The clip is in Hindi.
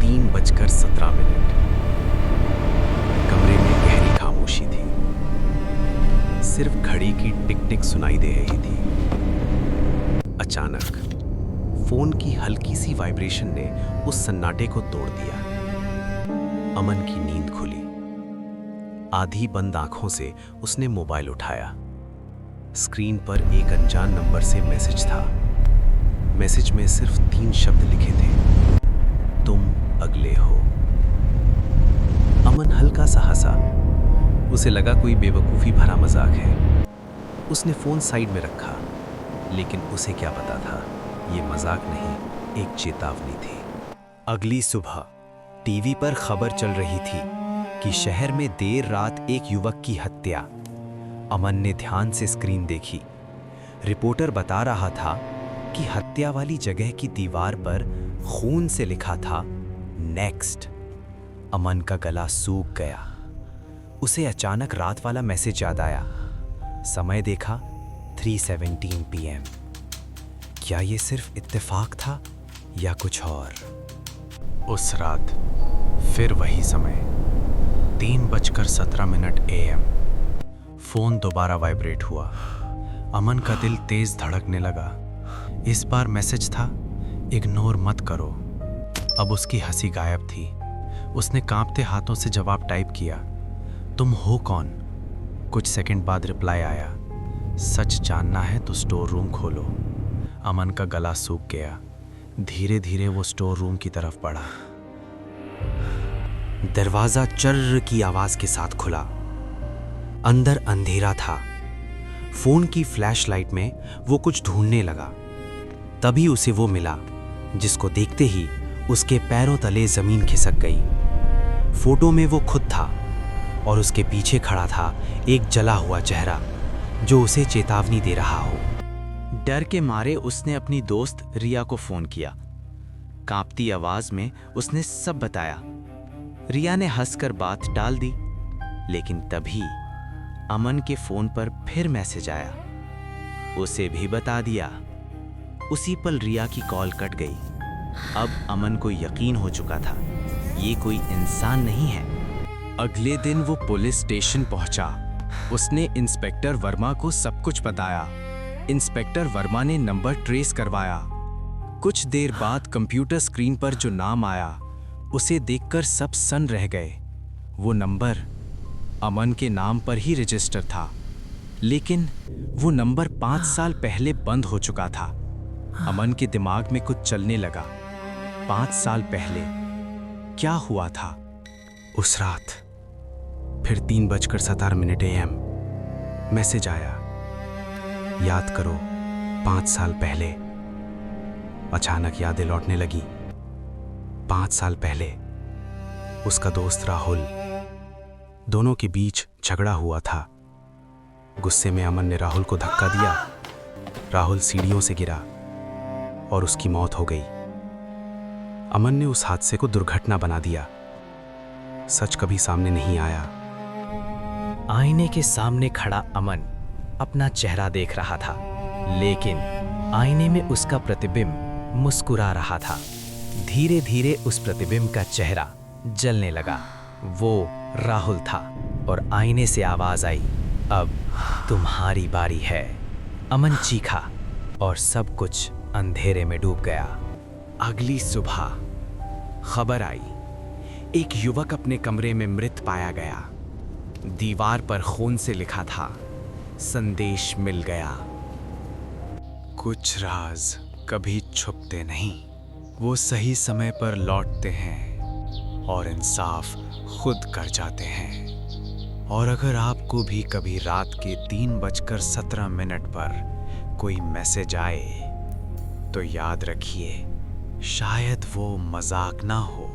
3:17 कमरे में गहरी खामोशी थी। सिर्फ घड़ी की टिक टिक सुनाई दे रही थी। अचानक फोन की हल्की सी वाइब्रेशन ने उस सन्नाटे को तोड़ दिया। अमन की नींद खुली। आधी बंद आंखों से उसने मोबाइल उठाया। स्क्रीन पर एक अनजान नंबर से मैसेज था। मैसेज में सिर्फ 3 शब्द लिखे थे, तुम अगले हो। अमन हल्का सा हंसा। उसे लगा कोई बेवकूफ़ी भरा मजाक है। उसने फ़ोन साइड में रखा, लेकिन उसे क्या पता था, ये मजाक नहीं, एक चेतावनी थी। अगली सुबह टीवी पर खबर चल रही थी कि शहर में देर रात एक युवक की हत्या। अमन ने ध्यान से स्क्रीन देखी। रिपोर्टर बता रहा था कि हत्या वाली जगह की दीवार पर खून से लिखा था नेक्स्ट। अमन का गला सूख गया। उसे अचानक रात वाला मैसेज याद आया। समय देखा 3:17 PM। क्या ये सिर्फ इत्तेफाक था या कुछ और? उस रात फिर वही समय, 3:17 AM। फोन दोबारा वाइब्रेट हुआ। अमन का दिल तेज धड़कने लगा। इस बार मैसेज था, इग्नोर मत करो। अब उसकी हंसी गायब थी। उसने कांपते हाथों से जवाब टाइप किया, तुम हो कौन? कुछ सेकंड बाद रिप्लाई आया, सच जानना है तो स्टोर रूम खोलो। अमन का गला सूख गया। धीरे धीरे वो स्टोर रूम की तरफ बढ़ा। दरवाजा चर्र की आवाज के साथ खुला। अंदर अंधेरा था। फोन की फ्लैशलाइट में वो कुछ ढूंढने लगा। तभी उसे वो मिला, जिसको देखते ही उसके पैरों तले जमीन खिसक गई। फोटो में वो खुद था और उसके पीछे खड़ा था एक जला हुआ चेहरा, जो उसे चेतावनी दे रहा हो। डर के मारे उसने अपनी दोस्त रिया को फोन किया। कांपती आवाज में उसने सब बताया। रिया ने हंसकर बात टाल दी, लेकिन तभी अमन के फोन पर फिर मैसेज आया। उसे भी बता दिया। उसी पल रिया की कॉल कट गई। अब अमन को यकीन हो चुका था, ये कोई इंसान नहीं है। अगले दिन वो पुलिस स्टेशन पहुंचा। उसने इंस्पेक्टर वर्मा को सब कुछ बताया। इंस्पेक्टर वर्मा ने नंबर ट्रेस करवाया। कुछ देर बाद कंप्यूटर स्क्रीन पर जो नाम आया, उसे देखकर सब सन्न रह गए। वो नंबर अमन के नाम पर ही रजिस्टर था, लेकिन वो नंबर 5 साल पहले बंद हो चुका था। अमन के दिमाग में कुछ चलने लगा। 5 साल पहले क्या हुआ था? उस रात फिर 3:17 AM मैसेज आया, याद करो 5 साल पहले। अचानक यादें लौटने लगी। 5 साल पहले उसका दोस्त राहुल, दोनों के बीच झगड़ा हुआ था। गुस्से में अमन ने राहुल को धक्का दिया। राहुल सीढ़ियों से गिरा और उसकी मौत हो गई। अमन ने उस हादसे को दुर्घटना बना दिया। सच कभी सामने नहीं आया। आईने के सामने खड़ा अमन अपना चेहरा देख रहा था, लेकिन आईने में उसका प्रतिबिंब मुस्कुरा रहा था। धीरे धीरे उस प्रतिबिंब का चेहरा जलने लगा। वो राहुल था और आईने से आवाज आई, अब तुम्हारी बारी है। अमन चीखा और सब कुछ अंधेरे में डूब गया। अगली सुबह खबर आई, एक युवक अपने कमरे में मृत पाया गया। दीवार पर खून से लिखा था, संदेश मिल गया। कुछ राज कभी छुपते नहीं, वो सही समय पर लौटते हैं और इंसाफ खुद कर जाते हैं। और अगर आपको भी कभी रात के 3:17 पर कोई मैसेज आए, तो याद रखिए, शायद वो मजाक ना हो,